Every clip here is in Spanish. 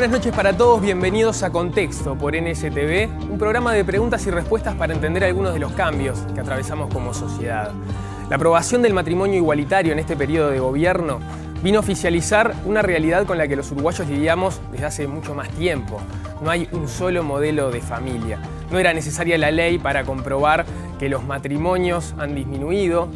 buenas noches para todos, bienvenidos a Contexto por NSTV, un programa de preguntas y respuestas para entender algunos de los cambios que atravesamos como sociedad. La aprobación del matrimonio igualitario en este periodo de gobierno vino a oficializar una realidad con la que los uruguayos lidiamos desde hace mucho más tiempo. No hay un solo modelo de familia. No era necesaria la ley para comprobar que los matrimonios han disminuido,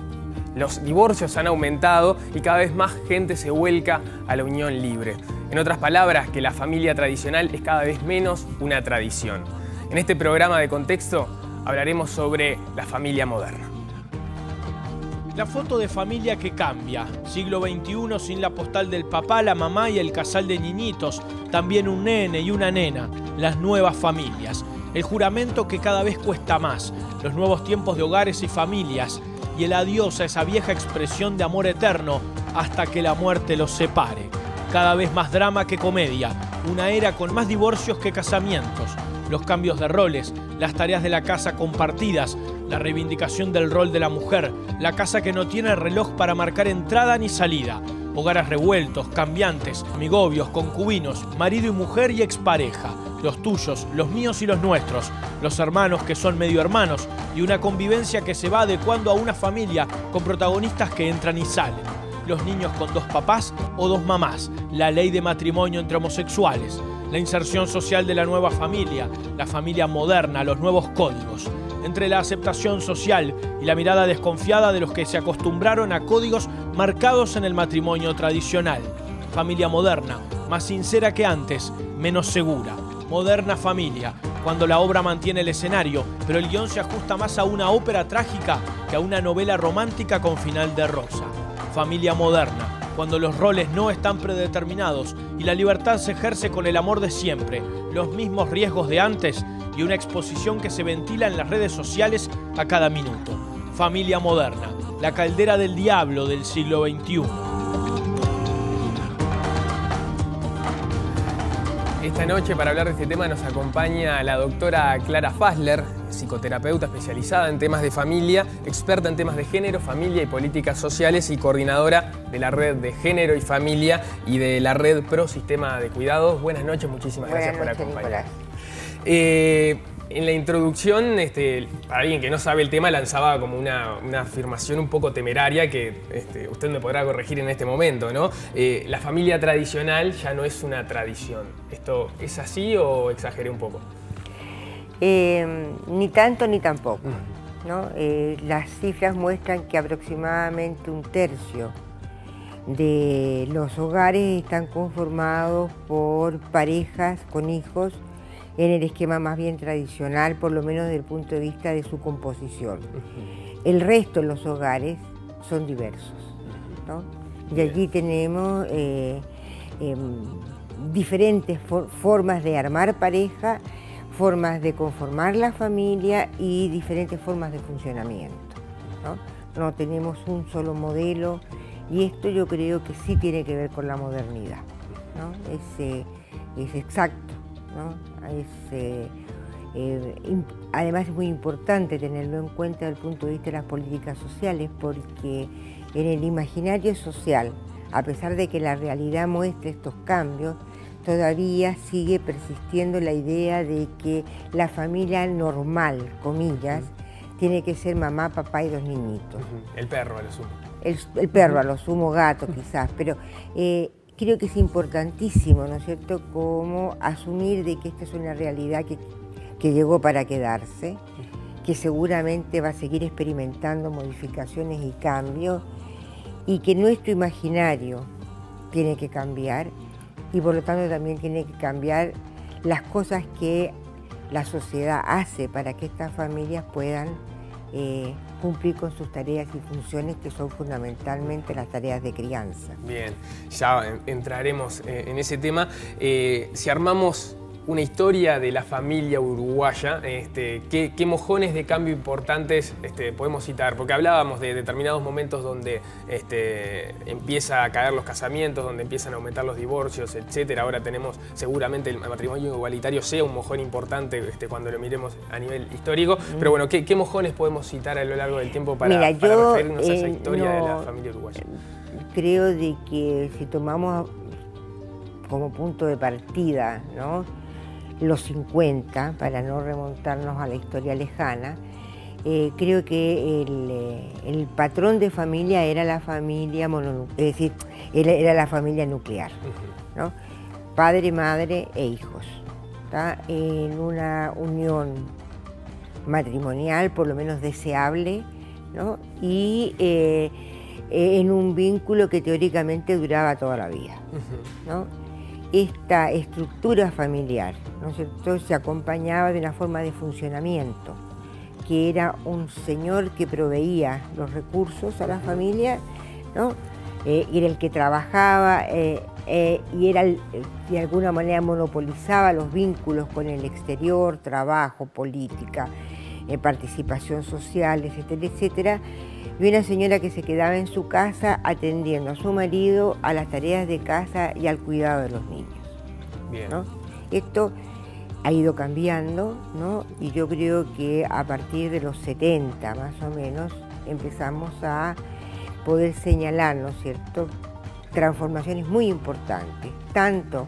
los divorcios han aumentado y cada vez más gente se vuelca a la unión libre. En otras palabras, que la familia tradicional es cada vez menos una tradición. En este programa de Contexto hablaremos sobre la familia moderna. La foto de familia que cambia. Siglo XXI sin la postal del papá, la mamá y el casal de niñitos. También un nene y una nena. Las nuevas familias. El juramento que cada vez cuesta más. Los nuevos tiempos de hogares y familias. Y el adiós a esa vieja expresión de amor eterno hasta que la muerte los separe. Cada vez más drama que comedia. Una era con más divorcios que casamientos. Los cambios de roles, las tareas de la casa compartidas, la reivindicación del rol de la mujer, la casa que no tiene reloj para marcar entrada ni salida, hogares revueltos, cambiantes, amigobios, concubinos, marido y mujer y expareja, los tuyos, los míos y los nuestros, los hermanos que son medio hermanos y una convivencia que se va adecuando a una familia con protagonistas que entran y salen. Los niños con dos papás o dos mamás, la ley de matrimonio entre homosexuales, la inserción social de la nueva familia, la familia moderna, los nuevos códigos. Entre la aceptación social y la mirada desconfiada de los que se acostumbraron a códigos marcados en el matrimonio tradicional. Familia moderna, más sincera que antes, menos segura. Moderna familia, cuando la obra mantiene el escenario, pero el guión se ajusta más a una ópera trágica que a una novela romántica con final de rosa. Familia moderna, cuando los roles no están predeterminados y la libertad se ejerce con el amor de siempre, los mismos riesgos de antes y una exposición que se ventila en las redes sociales a cada minuto. Familia moderna, la caldera del diablo del siglo XXI. Esta noche para hablar de este tema nos acompaña la doctora Clara Fasler, psicoterapeuta especializada en temas de familia, experta en temas de género, familia y políticas sociales y coordinadora de la red de género y familia y de la red Pro Sistema de Cuidados. Buenas noches, muchísimas gracias por acompañarnos. En la introducción, para alguien que no sabe el tema, lanzaba como una afirmación un poco temeraria que usted me podrá corregir en este momento, ¿no? La familia tradicional ya no es una tradición. ¿Esto es así o exageré un poco? Ni tanto ni tampoco, ¿no? Las cifras muestran que aproximadamente un tercio de los hogares están conformados por parejas con hijos en el esquema más bien tradicional, por lo menos desde el punto de vista de su composición. El resto de los hogares son diversos, ¿no? Y allí tenemos diferentes formas de armar pareja, formas de conformar la familia y diferentes formas de funcionamiento, ¿no? No tenemos un solo modelo y esto yo creo que sí tiene que ver con la modernidad, ¿no? Es exacto, ¿no? Además es muy importante tenerlo en cuenta desde el punto de vista de las políticas sociales, porque en el imaginario social, a pesar de que la realidad muestre estos cambios, todavía sigue persistiendo la idea de que la familia normal, comillas, tiene que ser mamá, papá y dos niñitos. El perro a lo sumo. El perro a lo sumo, gato quizás, pero creo que es importantísimo, ¿no es cierto?, como asumir de que esta es una realidad que llegó para quedarse, que seguramente va a seguir experimentando modificaciones y cambios, y que nuestro imaginario tiene que cambiar, y por lo tanto también tiene que cambiar las cosas que la sociedad hace para que estas familias puedan cumplir con sus tareas y funciones, que son fundamentalmente las tareas de crianza. Bien, ya entraremos en ese tema. Si armamos una historia de la familia uruguaya, ¿qué mojones de cambio importantes podemos citar? Porque hablábamos de determinados momentos donde empieza a caer los casamientos, donde empiezan a aumentar los divorcios, etc. Ahora tenemos, seguramente el matrimonio igualitario sea un mojón importante cuando lo miremos a nivel histórico. Pero bueno, ¿qué mojones podemos citar a lo largo del tiempo para referirnos a esa historia de la familia uruguaya? Creo de que si tomamos como punto de partida, ¿no?, los 50, para no remontarnos a la historia lejana, creo que el patrón de familia era la familia mononuclear, es decir, era la familia nuclear, ¿no? Padre, madre e hijos, ¿tá? En una unión matrimonial, por lo menos deseable, ¿no? Y en un vínculo que teóricamente duraba toda la vida, ¿no? Esta estructura familiar, ¿no es cierto?, se acompañaba de una forma de funcionamiento, que era un señor que proveía los recursos a la familia, ¿no? Era el que trabajaba y era de alguna manera monopolizaba los vínculos con el exterior, trabajo, política, participación social, etcétera, etcétera. Y una señora que se quedaba en su casa atendiendo a su marido, a las tareas de casa y al cuidado de los niños. Bien. ¿No? Esto ha ido cambiando, ¿no? Y yo creo que a partir de los 70 más o menos empezamos a poder señalar, ¿no es cierto?, transformaciones muy importantes, tanto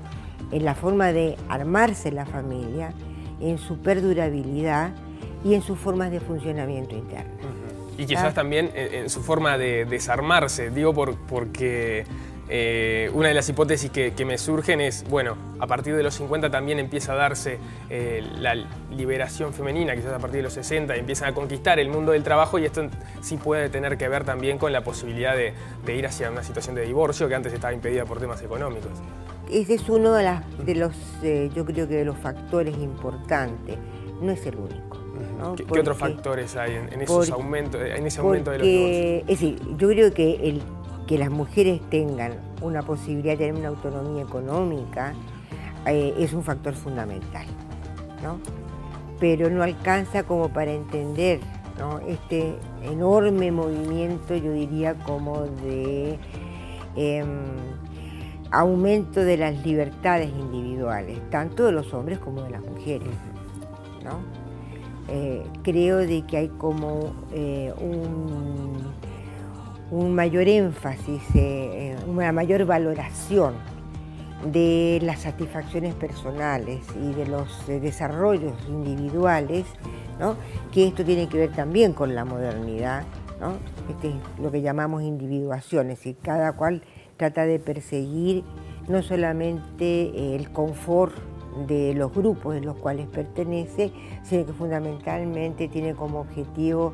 en la forma de armarse la familia, en su perdurabilidad y en sus formas de funcionamiento interno. Y quizás también en su forma de desarmarse, digo porque una de las hipótesis que me surgen es, bueno, a partir de los 50 también empieza a darse la liberación femenina, quizás a partir de los 60 empiezan a conquistar el mundo del trabajo, y esto sí puede tener que ver también con la posibilidad de ir hacia una situación de divorcio que antes estaba impedida por temas económicos. Ese es uno de los yo creo que de los factores importantes, no es el único, ¿no? ¿Qué otros factores hay en ese aumento de los divorcios? Es decir, yo creo que que las mujeres tengan una posibilidad de tener una autonomía económica es un factor fundamental, ¿no? Pero no alcanza como para entender, ¿no?, este enorme movimiento, yo diría, como de aumento de las libertades individuales, tanto de los hombres como de las mujeres, ¿no? Creo de que hay como un mayor énfasis, una mayor valoración de las satisfacciones personales y de los desarrollos individuales, ¿no?, que esto tiene que ver también con la modernidad, ¿no? Este es lo que llamamos individuación, es decir, cada cual trata de perseguir no solamente el confort de los grupos en los cuales pertenece, sino que fundamentalmente tiene como objetivo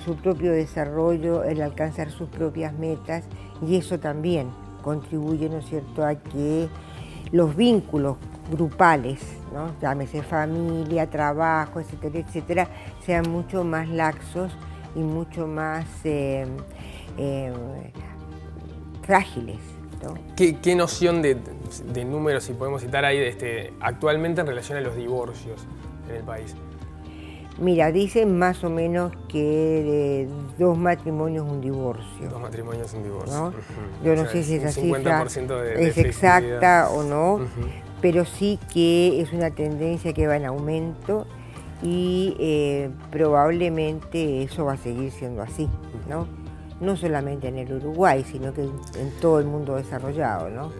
su propio desarrollo, el alcanzar sus propias metas, y eso también contribuye, ¿no es cierto?, a que los vínculos grupales, ¿no?, llámese familia, trabajo, etcétera, etcétera, sean mucho más laxos y mucho más frágiles, ¿no? ¿Qué noción de números, si podemos citar ahí, actualmente en relación a los divorcios en el país? Mira, dicen más o menos que de 2 matrimonios un divorcio. 2 matrimonios un divorcio. ¿No? Yo no sé si esa cifra es exacta o no, pero sí que es una tendencia que va en aumento y probablemente eso va a seguir siendo así, ¿no? No solamente en el Uruguay, sino que en todo el mundo desarrollado, ¿no?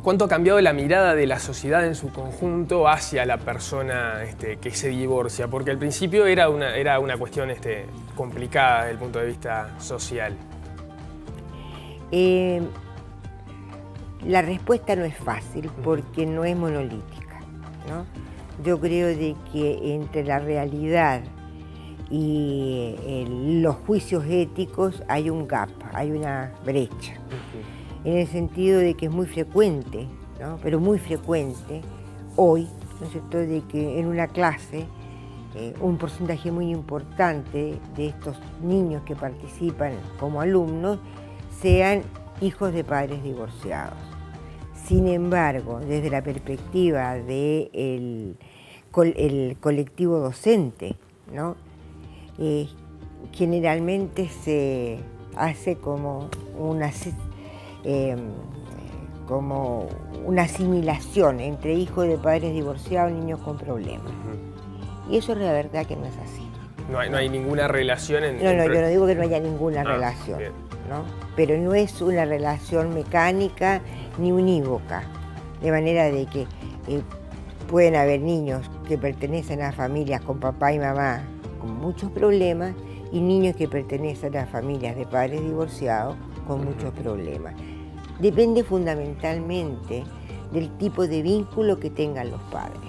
¿Cuánto ha cambiado la mirada de la sociedad en su conjunto hacia la persona que se divorcia? Porque al principio era una cuestión complicada desde el punto de vista social. La respuesta no es fácil porque no es monolítica, ¿no? Yo creo de que entre la realidad y los juicios éticos hay un gap, hay una brecha. En el sentido de que es muy frecuente, ¿no?, pero muy frecuente hoy, ¿no es cierto?, de que en una clase un porcentaje muy importante de estos niños que participan como alumnos sean hijos de padres divorciados. Sin embargo, desde la perspectiva del colectivo docente, ¿no?, generalmente se hace como una asimilación entre hijos de padres divorciados y niños con problemas. Y eso es la verdad que no es así. No hay ninguna relación No, yo no digo que no haya ninguna relación. Bien. ¿no? Pero no es una relación mecánica ni unívoca, de manera de que pueden haber niños que pertenecen a familias con papá y mamá con muchos problemas y niños que pertenecen a familias de padres divorciados con muchos problemas. Depende fundamentalmente del tipo de vínculo que tengan los padres.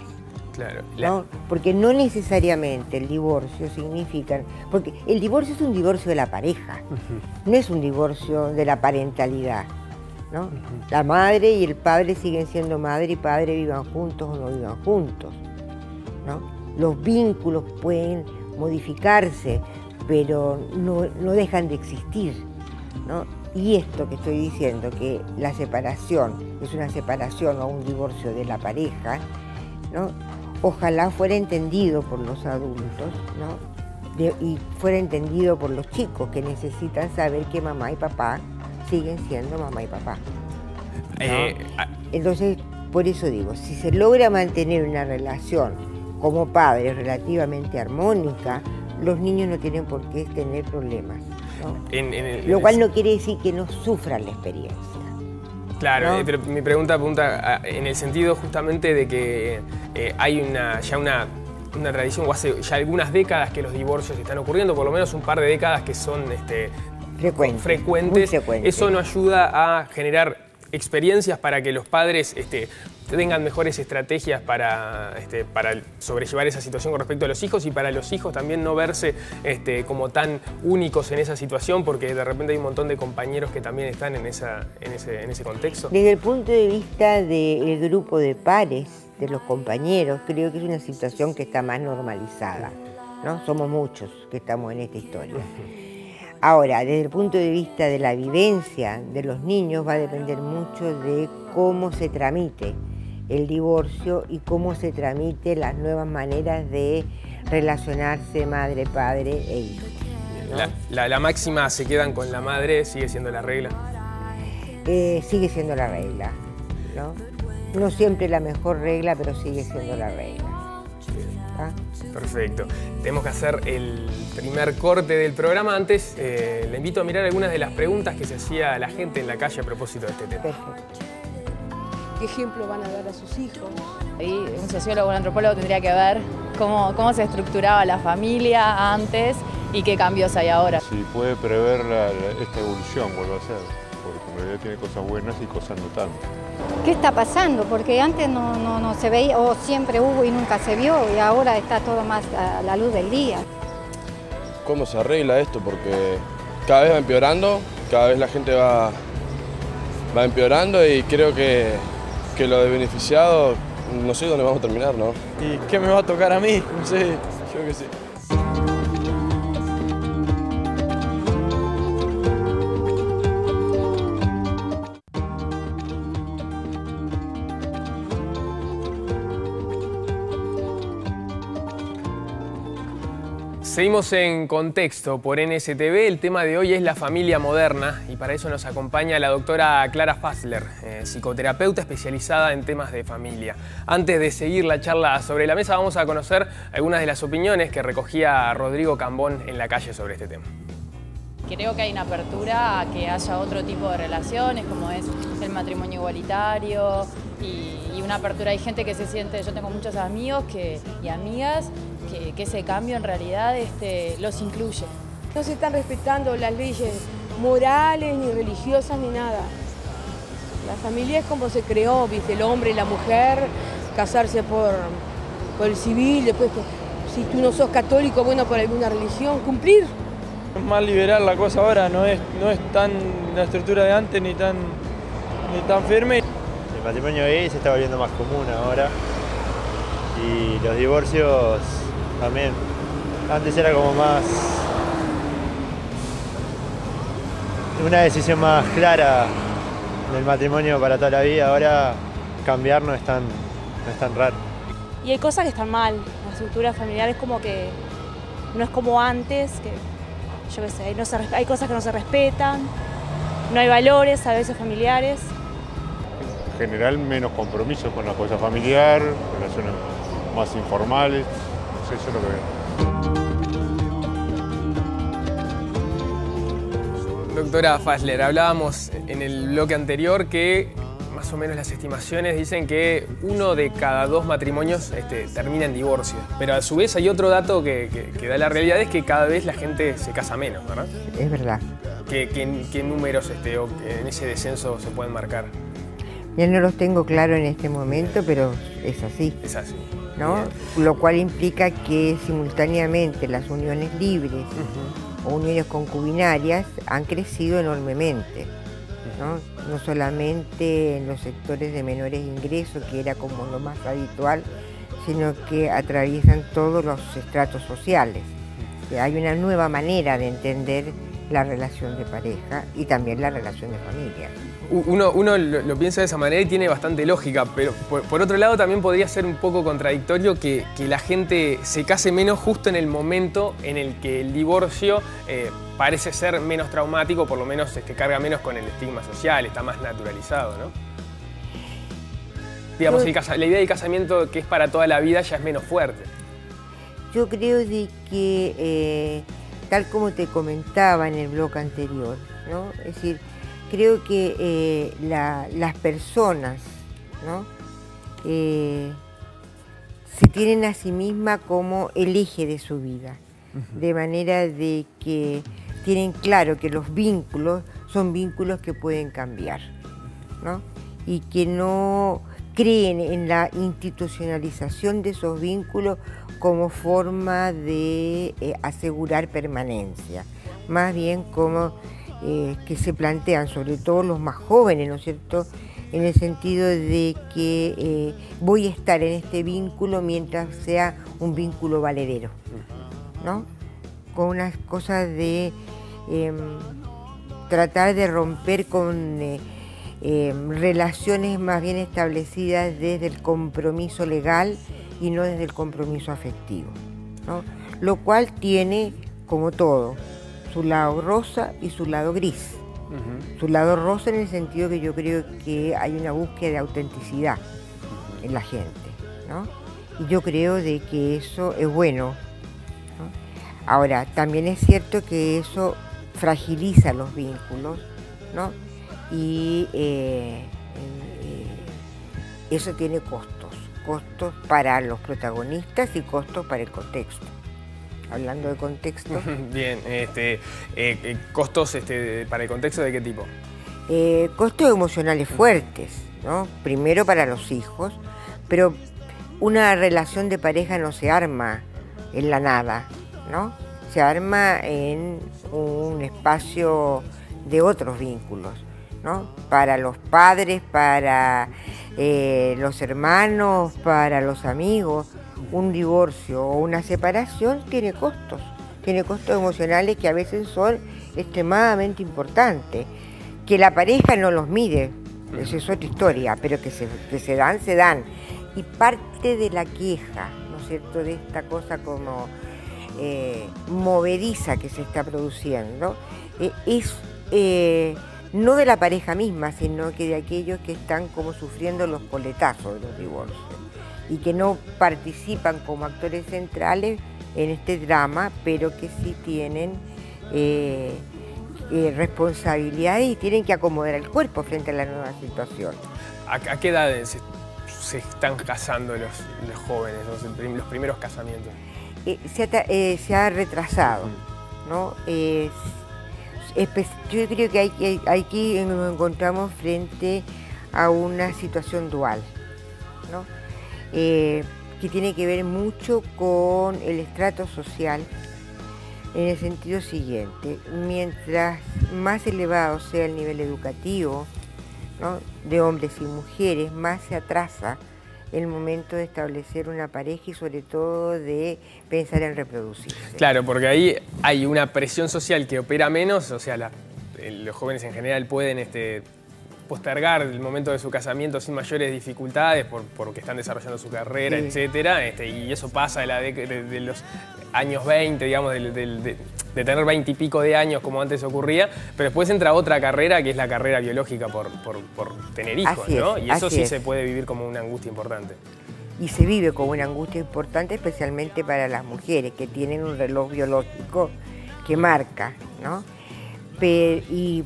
Claro. ¿No? Porque no necesariamente el divorcio significa... Porque el divorcio es un divorcio de la pareja, no es un divorcio de la parentalidad, ¿no? La madre y el padre siguen siendo madre y padre, vivan juntos o no vivan juntos, ¿no? Los vínculos pueden modificarse, pero no dejan de existir, ¿no? Y esto que estoy diciendo, que la separación es una separación o un divorcio de la pareja, ¿no? Ojalá fuera entendido por los adultos, ¿no? Y fuera entendido por los chicos que necesitan saber que mamá y papá siguen siendo mamá y papá, ¿no? Entonces, por eso digo, si se logra mantener una relación como padres relativamente armónica, los niños no tienen por qué tener problemas, ¿no? Lo cual no quiere decir que no sufran la experiencia. Claro, ¿no? pero mi pregunta apunta en el sentido justamente de que hay ya una tradición, o hace ya algunas décadas que los divorcios están ocurriendo, por lo menos un par de décadas que son frecuentes. Eso no ayuda a generar experiencias para que los padres tengan mejores estrategias para sobrellevar esa situación con respecto a los hijos, y para los hijos también no verse como tan únicos en esa situación, porque de repente hay un montón de compañeros que también están en ese contexto. Desde el punto de vista del grupo de pares, de los compañeros, creo que es una situación que está más normalizada, ¿no? Somos muchos que estamos en esta historia. Ahora, desde el punto de vista de la vivencia de los niños, va a depender mucho de cómo se tramite el divorcio y cómo se tramite las nuevas maneras de relacionarse madre, padre e hijo, ¿no? La máxima "se quedan con la madre" sigue siendo la regla. Sigue siendo la regla, ¿no? No siempre la mejor regla, pero sigue siendo la regla. ¿Ah? Perfecto. Tenemos que hacer el primer corte del programa. Antes, le invito a mirar algunas de las preguntas que se hacía a la gente en la calle a propósito de este tema. Perfecto. ¿Qué ejemplo van a dar a sus hijos? Ahí un sociólogo o un antropólogo tendría que ver cómo se estructuraba la familia antes y qué cambios hay ahora. Si puede prever esta evolución, vuelve a ser, porque en realidad tiene cosas buenas y cosas no tanto. ¿Qué está pasando? Porque antes no se veía, o siempre hubo y nunca se vio, y ahora está todo más a la luz del día. ¿Cómo se arregla esto? Porque cada vez va empeorando, cada vez la gente va empeorando, y creo que lo de beneficiado, no sé dónde vamos a terminar, ¿no? ¿Y qué me va a tocar a mí? No sé, yo qué sé. Seguimos en Contexto por NSTV. El tema de hoy es la familia moderna, y para eso nos acompaña la doctora Clara Fassler, psicoterapeuta especializada en temas de familia. Antes de seguir la charla sobre la mesa, vamos a conocer algunas de las opiniones que recogía Rodrigo Cambón en la calle sobre este tema. Creo que hay una apertura a que haya otro tipo de relaciones, como es el matrimonio igualitario, y una apertura. Hay gente que se siente, yo tengo muchos amigos y amigas, que ese cambio en realidad los incluye. No se están respetando las leyes morales, ni religiosas, ni nada. La familia es como se creó, ¿viste? El hombre y la mujer, casarse por el civil, después si tú no sos católico, bueno, por alguna religión, cumplir. Es más liberal la cosa ahora, no es tan la estructura de antes ni tan firme. El matrimonio gay se está volviendo más común ahora, y los divorcios también. Antes era como más una decisión más clara del matrimonio para toda la vida. Ahora cambiar no es tan raro. Y hay cosas que están mal. La estructura familiar es como que no es como antes, que yo qué sé, hay cosas que no se respetan, no hay valores a veces familiares. En general, menos compromiso con la cosa familiar, relaciones más informales, no sé, eso es lo que veo. Doctora Fassler, hablábamos en el bloque anterior que más o menos las estimaciones dicen que 1 de cada 2 matrimonios termina en divorcio. Pero a su vez hay otro dato que da la realidad, es que cada vez la gente se casa menos, ¿verdad? Es verdad. ¿Qué números en ese descenso se pueden marcar? Ya no los tengo claro en este momento, pero es así. Es así. ¿No? Lo cual implica que simultáneamente las uniones libres o uniones concubinarias han crecido enormemente, ¿no? No solamente en los sectores de menores ingresos, que era como lo más habitual, sino que atraviesan todos los estratos sociales. Hay una nueva manera de entender la relación de pareja y también la relación de familia. Uno lo piensa de esa manera y tiene bastante lógica, pero por otro lado también podría ser un poco contradictorio que la gente se case menos justo en el momento en el que el divorcio parece ser menos traumático, por lo menos carga menos con el estigma social, está más naturalizado, ¿no? Digamos, la idea del casamiento que es para toda la vida ya es menos fuerte. Yo creo de que, tal como te comentaba en el bloque anterior, ¿no? Es decir, creo que las personas, ¿no? Se tienen a sí mismas como el eje de su vida, de manera de que tienen claro que los vínculos son vínculos que pueden cambiar, ¿no? Y que no creen en la institucionalización de esos vínculos como forma de asegurar permanencia, más bien como que se plantean, sobre todo los más jóvenes, ¿no es cierto?, en el sentido de que voy a estar en este vínculo mientras sea un vínculo valedero, ¿no? Con unas cosas de tratar de romper con relaciones más bien establecidas desde el compromiso legal y no desde el compromiso afectivo, ¿no? Lo cual tiene, como todo, su lado rosa y su lado gris. Su lado rosa en el sentido que yo creo que hay una búsqueda de autenticidad en la gente, ¿no? Y yo creo de que eso es bueno, ¿no? Ahora, también es cierto que eso fragiliza los vínculos, ¿no? Y eso tiene costos para los protagonistas y costos para el contexto. Hablando de contexto. Bien, costos para el contexto, ¿de qué tipo? Costos emocionales fuertes, ¿no? Primero para los hijos, pero una relación de pareja no se arma en la nada, ¿no? Se arma en un espacio de otros vínculos, ¿no? Para los padres, para los hermanos, para los amigos. Un divorcio o una separación tiene costos emocionales que a veces son extremadamente importantes. Que la pareja no los mide, eso es otra historia, pero que se dan. Y parte de la queja, ¿no es cierto?, de esta cosa como movediza que se está produciendo, es no de la pareja misma, sino que de aquellos que están como sufriendo los coletazos de los divorcios y que no participan como actores centrales en este drama, pero que sí tienen responsabilidades y tienen que acomodar el cuerpo frente a la nueva situación. ¿A qué edades se están casando los jóvenes, los primeros casamientos? Se ha retrasado, ¿no? Yo creo que aquí nos encontramos frente a una situación dual, ¿no? Que tiene que ver mucho con el estrato social, en el sentido siguiente: mientras más elevado sea el nivel educativo, ¿no?, de hombres y mujeres, más se atrasa el momento de establecer una pareja y sobre todo de pensar en reproducirse. Claro, porque ahí hay una presión social que opera menos, o sea, los jóvenes en general pueden postergar el momento de su casamiento sin mayores dificultades porque están desarrollando su carrera, sí, etcétera, y eso pasa de los años 20, digamos, de tener 20 y pico de años como antes ocurría, pero después entra otra carrera que es la carrera biológica por tener hijos, ¿no? Y eso sí se puede vivir como una angustia importante. Y se vive como una angustia importante, especialmente para las mujeres que tienen un reloj biológico que marca, ¿no? Y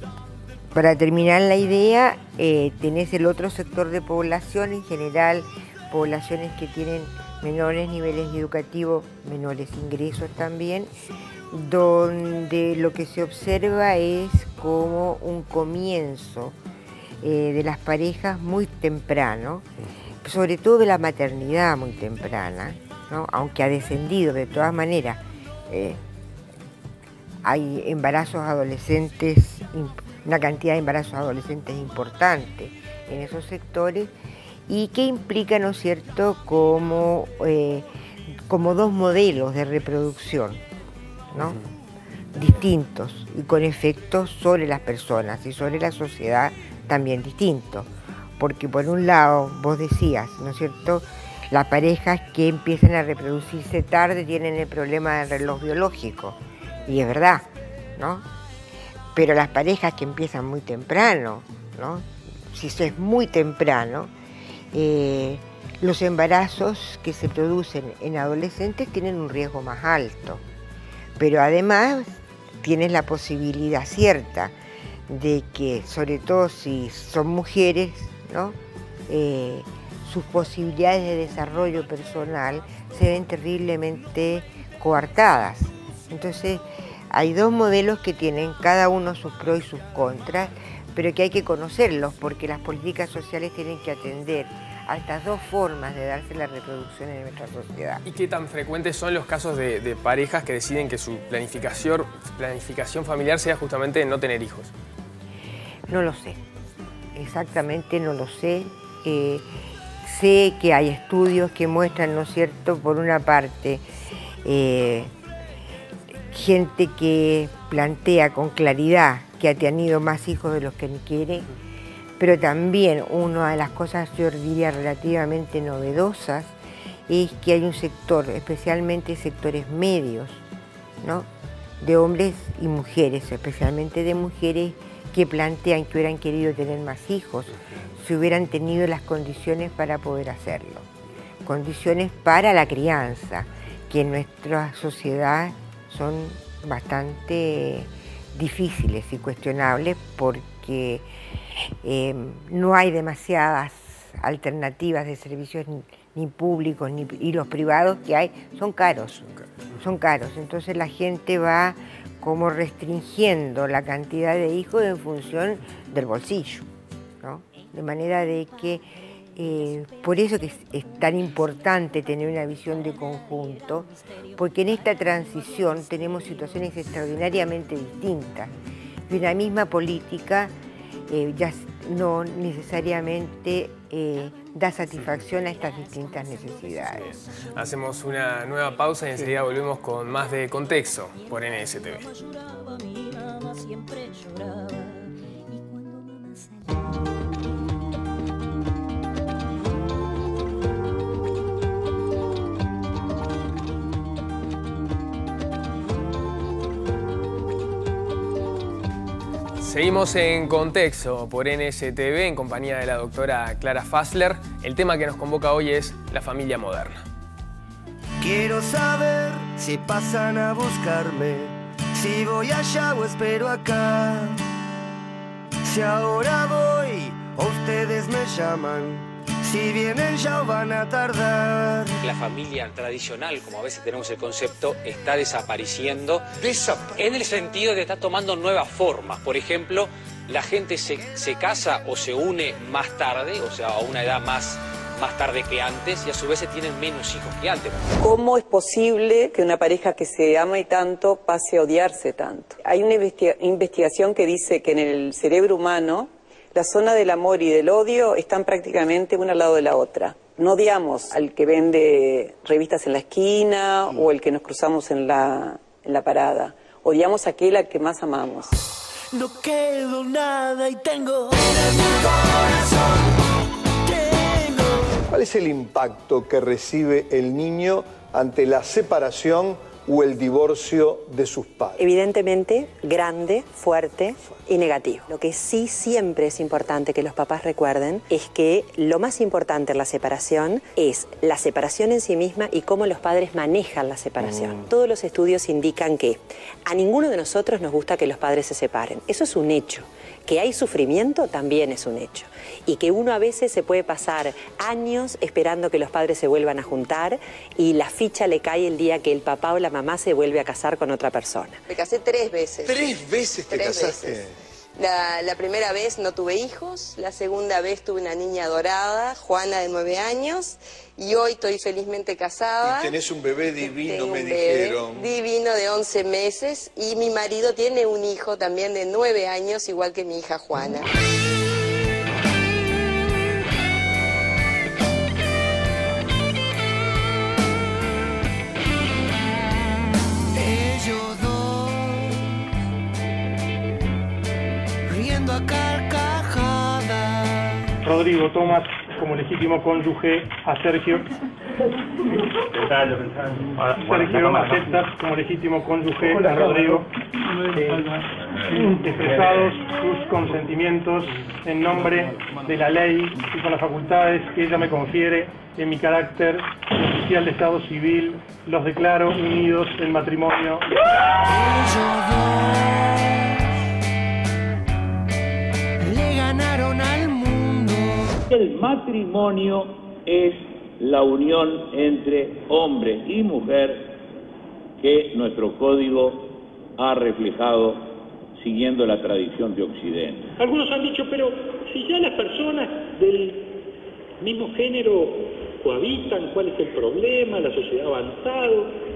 para terminar la idea, tenés el otro sector de población, en general poblaciones que tienen menores niveles educativos, menores ingresos también, donde lo que se observa es como un comienzo de las parejas muy temprano, sobre todo de la maternidad muy temprana, ¿no? Aunque ha descendido de todas maneras. Hay embarazos adolescentes, una cantidad de embarazos adolescentes importante en esos sectores, y que implica, ¿no es cierto?, como dos modelos de reproducción, ¿no? Distintos y con efectos sobre las personas y sobre la sociedad también distintos. Porque por un lado, vos decías, ¿no es cierto?, las parejas que empiezan a reproducirse tarde tienen el problema del reloj biológico, y es verdad, ¿no? Pero las parejas que empiezan muy temprano, ¿no?, si eso es muy temprano, los embarazos que se producen en adolescentes tienen un riesgo más alto, pero además tienes la posibilidad cierta de que, sobre todo si son mujeres, ¿no?, sus posibilidades de desarrollo personal se ven terriblemente coartadas. Entonces, hay dos modelos que tienen cada uno sus pros y sus contras, pero que hay que conocerlos porque las políticas sociales tienen que atender a estas dos formas de darse la reproducción en nuestra sociedad. ¿Y qué tan frecuentes son los casos de parejas que deciden que su planificación familiar sea justamente no tener hijos? No lo sé, exactamente no lo sé. Sé que hay estudios que muestran, ¿no es cierto?, por una parte, gente que plantea con claridad que ha tenido más hijos de los que quiere, pero también una de las cosas, yo diría, relativamente novedosas, es que hay un sector, especialmente sectores medios, ¿no?, de hombres y mujeres, especialmente de mujeres, que plantean que hubieran querido tener más hijos si hubieran tenido las condiciones para poder hacerlo. Condiciones para la crianza, que en nuestra sociedad son bastante difíciles y cuestionables porque no hay demasiadas alternativas de servicios ni públicos y los privados que hay son caros. Entonces la gente va como restringiendo la cantidad de hijos en función del bolsillo, ¿no? De manera de que por eso que es tan importante tener una visión de conjunto, porque en esta transición tenemos situaciones extraordinariamente distintas y una misma política ya no necesariamente da satisfacción a estas distintas necesidades. Hacemos una nueva pausa y enseguida volvemos con más de Contexto por NSTV. Seguimos en Contexto por NSTV en compañía de la doctora Clara Fassler. El tema que nos convoca hoy es la familia moderna. Quiero saber si pasan a buscarme, si voy allá o espero acá. Si ahora voy o ustedes me llaman, si vienen ya o van a tardar. La familia tradicional, como a veces tenemos el concepto, está desapareciendo. En el sentido de estar tomando nuevas formas. Por ejemplo, la gente se casa o se une más tarde, o sea, a una edad más tarde que antes, y a su vez se tienen menos hijos que antes. ¿Cómo es posible que una pareja que se ame tanto pase a odiarse tanto? Hay una investigación que dice que en el cerebro humano la zona del amor y del odio están prácticamente una al lado de la otra. No odiamos al que vende revistas en la esquina o el que nos cruzamos en la parada. Odiamos a aquel al que más amamos. No quedó nada y tengo en mi corazón. ¿Cuál es el impacto que recibe el niño ante la separación o el divorcio de sus padres? Evidentemente, grande, fuerte y negativo. Lo que sí siempre es importante que los papás recuerden es que lo más importante en la separación es la separación en sí misma y cómo los padres manejan la separación. Todos los estudios indican que a ninguno de nosotros nos gusta que los padres se separen. Eso es un hecho. Que hay sufrimiento también es un hecho. Y que uno a veces se puede pasar años esperando que los padres se vuelvan a juntar y la ficha le cae el día que el papá o la mamá se vuelve a casar con otra persona. Me casé 3 veces. ¿3 veces te casaste? Veces. La primera vez no tuve hijos, la segunda vez tuve una niña adorada, Juana, de 9 años, y hoy estoy felizmente casada. Y tenés un bebé divino, Tengo me un bebé dijeron. Divino de 11 meses, y mi marido tiene un hijo también de 9 años, igual que mi hija Juana. Ellos dos riendo a carcajadas. Rodrigo Tomás como legítimo cónyuge a Sergio. Sergio acepta como legítimo cónyuge a Rodrigo. Expresados sus consentimientos en nombre de la ley y con las facultades que ella me confiere en mi carácter de oficial de Estado Civil, los declaro unidos en matrimonio. Le ganaron al mundo. El matrimonio es la unión entre hombre y mujer que nuestro código ha reflejado siguiendo la tradición de Occidente. Algunos han dicho, pero si ya las personas del mismo género cohabitan, ¿cuál es el problema? La sociedad ha avanzado.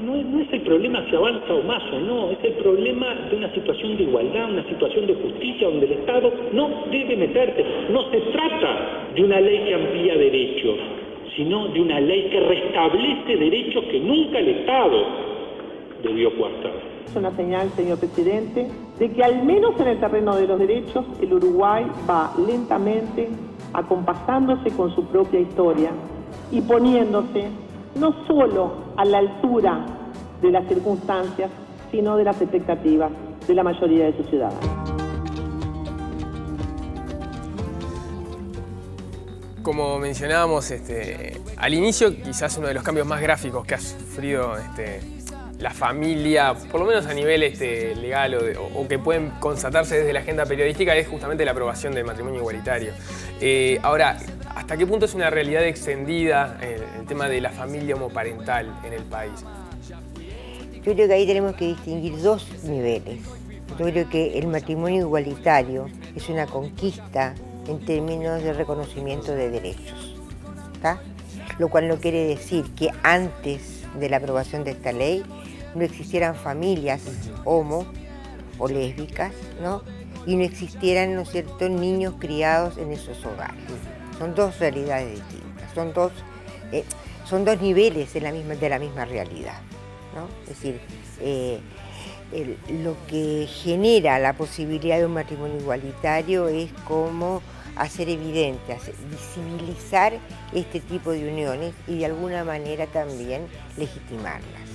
No es el problema si avanza o más o no, es el problema de una situación de igualdad, una situación de justicia donde el Estado no debe meterse. No se trata de una ley que amplía derechos, sino de una ley que restablece derechos que nunca el Estado debió coartar. Es una señal, señor presidente, de que al menos en el terreno de los derechos, el Uruguay va lentamente acompasándose con su propia historia y poniéndose no solo a la altura de las circunstancias, sino de las expectativas de la mayoría de sus ciudadanos. Como mencionábamos al inicio, quizás uno de los cambios más gráficos que ha sufrido la familia, por lo menos a nivel legal o que pueden constatarse desde la agenda periodística, es justamente la aprobación del matrimonio igualitario. Ahora, ¿hasta qué punto es una realidad extendida el tema de la familia homoparental en el país? Yo creo que ahí tenemos que distinguir 2 niveles. Yo creo que el matrimonio igualitario es una conquista en términos de reconocimiento de derechos, ¿tá? Lo cual no quiere decir que antes de la aprobación de esta ley no existieran familias homo o lésbicas, ¿no? Y no existieran, ¿no es cierto?, niños criados en esos hogares. Son 2 realidades distintas, son dos niveles de la misma realidad, ¿no? Es decir, lo que genera la posibilidad de un matrimonio igualitario es cómo hacer evidente, visibilizar este tipo de uniones y de alguna manera también legitimarlas,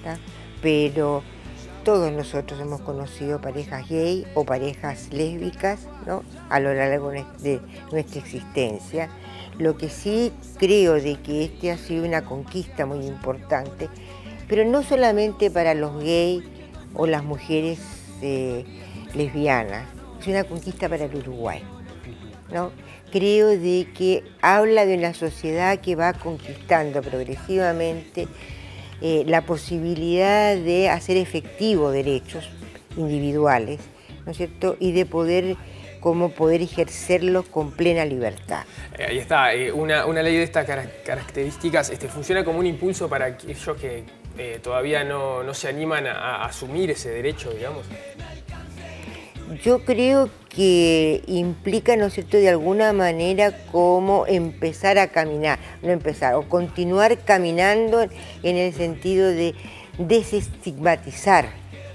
¿tá? Pero todos nosotros hemos conocido parejas gay o parejas lésbicas, ¿no?, a lo largo de nuestra existencia. Lo que sí creo de que ha sido una conquista muy importante, pero no solamente para los gays o las mujeres lesbianas, es una conquista para el Uruguay, ¿no? Creo de que habla de una sociedad que va conquistando progresivamente la posibilidad de hacer efectivos derechos individuales, ¿no es cierto?, y de poder ejercerlos con plena libertad. Ahí está, una ley de estas características funciona como un impulso para aquellos que todavía no se animan a asumir ese derecho, digamos. Yo creo que implica, ¿no es cierto?, de alguna manera como empezar a caminar, o continuar caminando en el sentido de desestigmatizar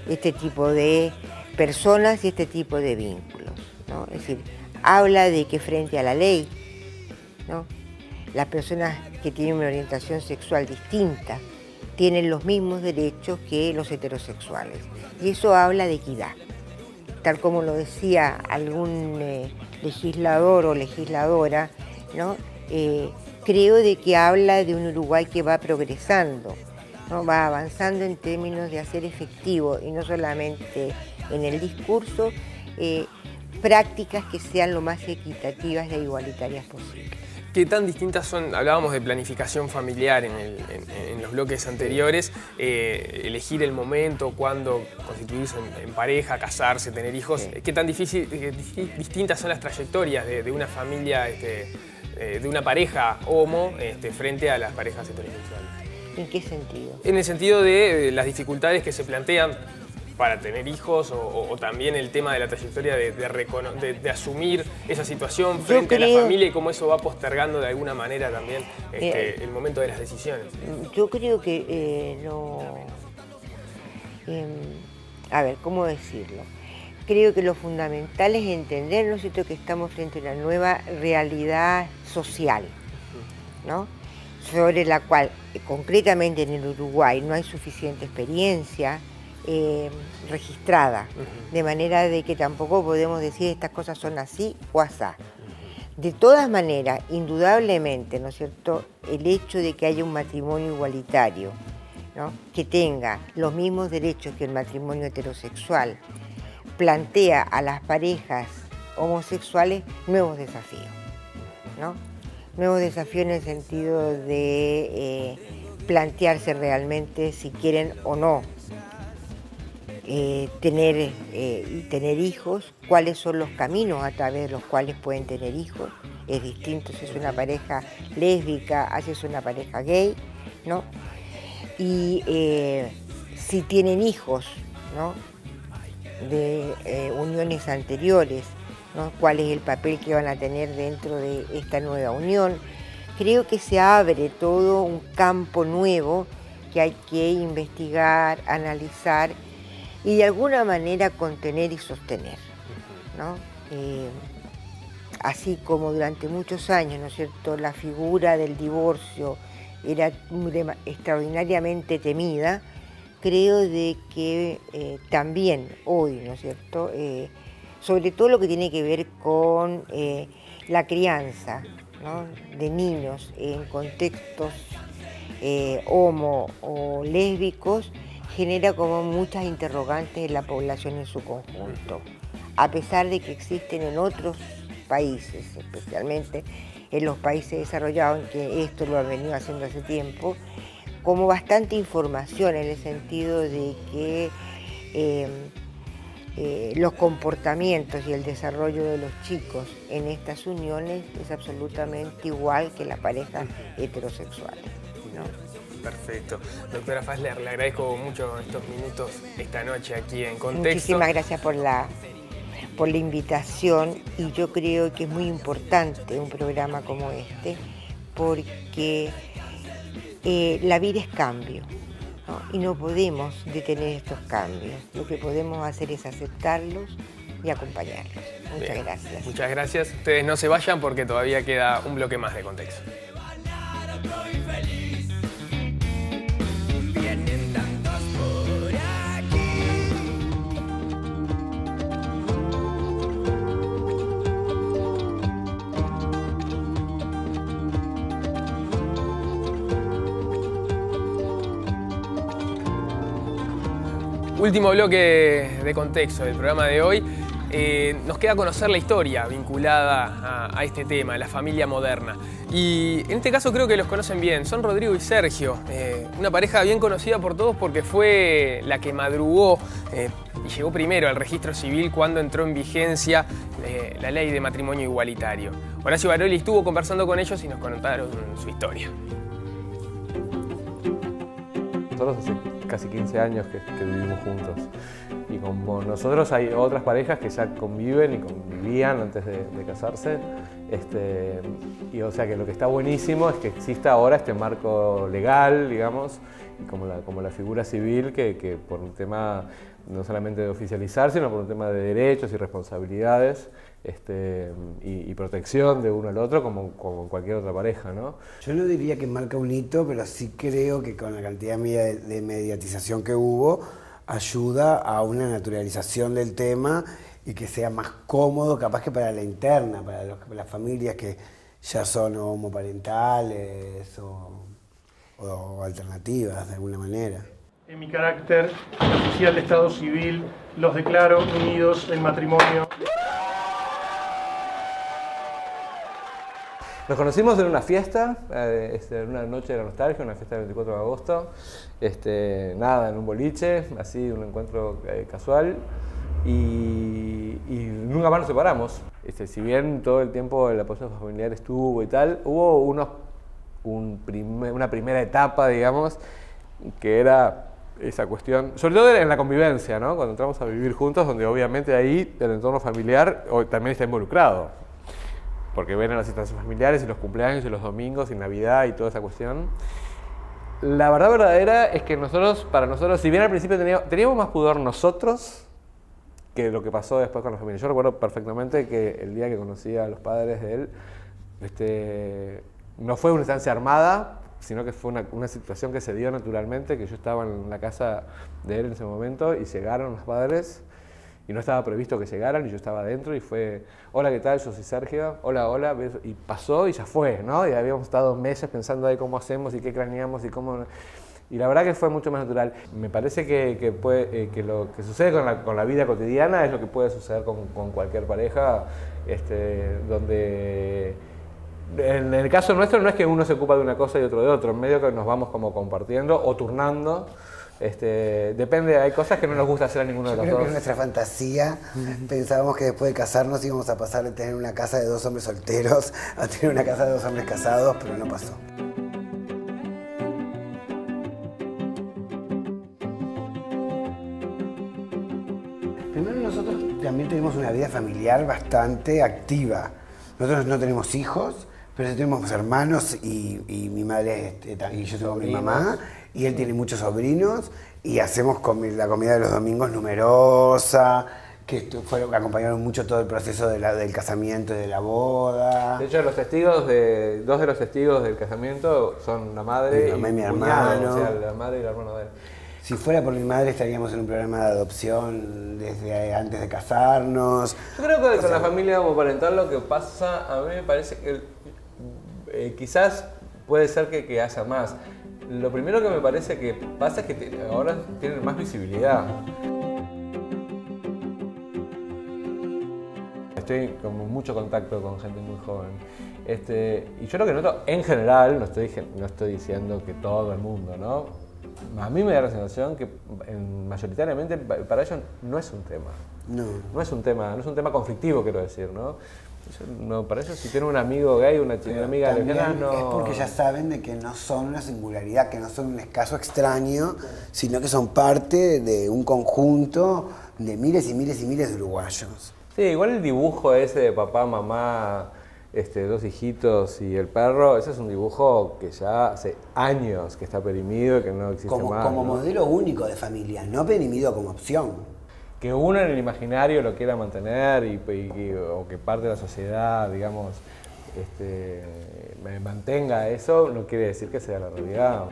este tipo de personas y este tipo de vínculos, ¿no? Es decir, habla de que frente a la ley, ¿no?, las personas que tienen una orientación sexual distinta tienen los mismos derechos que los heterosexuales. Y eso habla de equidad. Tal como lo decía algún legislador o legisladora, ¿no? Creo de que habla de un Uruguay que va progresando, ¿no? Va avanzando en términos de hacer efectivo, y no solamente en el discurso, prácticas que sean lo más equitativas e igualitarias posible. ¿Qué tan distintas son? Hablábamos de planificación familiar en los bloques anteriores, elegir el momento, cuándo constituirse en pareja, casarse, tener hijos. Sí. ¿Qué tan distintas son las trayectorias de una familia, de una pareja homo frente a las parejas heterosexuales? ¿En qué sentido? En el sentido de las dificultades que se plantean para tener hijos, o también el tema de la trayectoria de asumir esa situación frente a la familia y cómo eso va postergando de alguna manera también el momento de las decisiones. Yo creo que a ver, ¿cómo decirlo? Creo que lo fundamental es entender, ¿no es cierto?, que estamos frente a una nueva realidad social, ¿no?, sobre la cual concretamente en el Uruguay no hay suficiente experiencia registrada, de manera de que tampoco podemos decir estas cosas son así o asá. De todas maneras, indudablemente, ¿no es cierto?, el hecho de que haya un matrimonio igualitario, ¿no?, que tenga los mismos derechos que el matrimonio heterosexual, plantea a las parejas homosexuales nuevos desafíos, ¿no? Nuevos desafíos en el sentido de plantearse realmente si quieren o no tener hijos, cuáles son los caminos a través de los cuales pueden tener hijos. Es distinto si es una pareja lésbica, si es una pareja gay, ¿no? Y si tienen hijos, ¿no?, de uniones anteriores, ¿no?, cuál es el papel que van a tener dentro de esta nueva unión. Creo que se abre todo un campo nuevo que hay que investigar, analizar y de alguna manera contener y sostener, ¿no? Así como durante muchos años, ¿no es cierto?, la figura del divorcio era extraordinariamente temida, creo de que también hoy, ¿no es cierto?, sobre todo lo que tiene que ver con la crianza, ¿no?, de niños en contextos homo o lésbicos, genera como muchas interrogantes en la población en su conjunto, a pesar de que existen en otros países, especialmente en los países desarrollados, en que esto lo han venido haciendo hace tiempo, como bastante información en el sentido de que los comportamientos y el desarrollo de los chicos en estas uniones es absolutamente igual que la pareja heterosexual, ¿no? Perfecto. Doctora Fassler, le agradezco mucho estos minutos esta noche aquí en Contexto. Muchísimas gracias por la invitación, y yo creo que es muy importante un programa como este, porque la vida es cambio, ¿no?, y no podemos detener estos cambios. Lo que podemos hacer es aceptarlos y acompañarlos. Muchas gracias. Muchas gracias. Ustedes no se vayan porque todavía queda un bloque más de Contexto. Último bloque de Contexto del programa de hoy. Nos queda conocer la historia vinculada a este tema, la familia moderna. Y en este caso creo que los conocen bien. Son Rodrigo y Sergio, una pareja bien conocida por todos porque fue la que madrugó y llegó primero al registro civil cuando entró en vigencia la ley de matrimonio igualitario. Horacio Baroli estuvo conversando con ellos y nos contaron su historia. Nosotros hace casi 15 años que vivimos juntos. Y como nosotros hay otras parejas que ya conviven y convivían antes de casarse. Y o sea que lo que está buenísimo es que exista ahora este marco legal, digamos, y como la figura civil que por un tema no solamente de oficializar, sino por un tema de derechos y responsabilidades y protección de uno al otro como cualquier otra pareja, ¿no? Yo no diría que marca un hito, pero sí creo que con la cantidad de mediatización que hubo, ayuda a una naturalización del tema y que sea más cómodo, capaz que para la interna, para las familias que ya son homoparentales o alternativas de alguna manera. En mi carácter de oficial de Estado Civil, los declaro unidos en matrimonio. Nos conocimos en una fiesta, en una noche de la nostalgia, una fiesta del 24 de agosto. Nada, en un boliche, así, un encuentro casual. Y nunca más nos separamos. Si bien todo el tiempo el apoyo familiar estuvo y tal, hubo una primera etapa, digamos, que era esa cuestión, sobre todo en la convivencia, ¿no? Cuando entramos a vivir juntos, donde obviamente ahí el entorno familiar también está involucrado, porque ven las instancias familiares y los cumpleaños y los domingos y Navidad y toda esa cuestión. La verdad verdadera es que para nosotros, si bien al principio teníamos más pudor nosotros que lo que pasó después con la familia. Yo recuerdo perfectamente que el día que conocí a los padres de él, no fue una instancia armada, sino que fue una situación que se dio naturalmente, que yo estaba en la casa de él en ese momento y llegaron los padres y no estaba previsto que llegaran y yo estaba adentro y fue, hola, ¿qué tal? Yo soy Sergio, hola, hola, y pasó y ya fue, ¿no? Y habíamos estado meses pensando ahí cómo hacemos y qué craneamos y cómo... Y la verdad que fue mucho más natural. Me parece que lo que sucede con la vida cotidiana es lo que puede suceder con cualquier pareja, donde en el caso nuestro no es que uno se ocupa de una cosa y otro de otro, en medio que nos vamos como compartiendo o turnando. Depende, hay cosas que no nos gusta hacer a ninguno de los dos. Creo que en nuestra fantasía pensábamos que después de casarnos íbamos a pasar de tener una casa de 2 hombres solteros a tener una casa de 2 hombres casados, pero no pasó. Primero, nosotros también tenemos una vida familiar bastante activa. Nosotros no tenemos hijos, pero sí tenemos hermanos y mi madre y yo tengo mi mamá y él tiene muchos sobrinos y hacemos la comida de los domingos numerosa, que acompañaron mucho todo el proceso del casamiento y de la boda. De hecho, dos de los testigos del casamiento son la madre y mi hermano, o sea, la madre y el hermano de él. Si fuera por mi madre estaríamos en un programa de adopción desde antes de casarnos. Yo creo que con la familia homoparental lo que pasa, a mí me parece que quizás puede ser que haya más. Lo primero que me parece que pasa es que ahora tienen más visibilidad. Estoy con mucho contacto con gente muy joven. Y yo lo que noto, en general, no estoy diciendo que todo el mundo, ¿no? A mí me da la sensación que mayoritariamente para ellos no es un tema. No es un tema conflictivo, quiero decir, ¿no? Para ellos si tienen un amigo gay, una amiga lesbiana, no... Es porque ya saben de que no son una singularidad, que no son un escaso extraño, sino que son parte de un conjunto de miles y miles y miles de uruguayos. Sí, igual el dibujo ese de papá, mamá, 2 hijitos y el perro, ese es un dibujo que ya hace años que está perimido y que no existe más. Como modelo único de familia, no perimido como opción. Que uno en el imaginario lo quiera mantener o que parte de la sociedad, digamos, mantenga eso, no quiere decir que sea la realidad.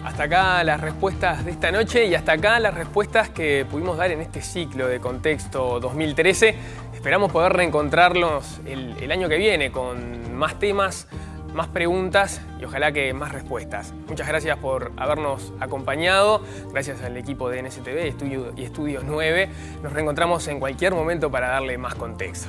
Hasta acá las respuestas de esta noche y hasta acá las respuestas que pudimos dar en este ciclo de Contexto 2013. Esperamos poder reencontrarnos el año que viene con más temas, más preguntas y ojalá que más respuestas. Muchas gracias por habernos acompañado, gracias al equipo de NSTV y Estudios 9. Nos reencontramos en cualquier momento para darle más contexto.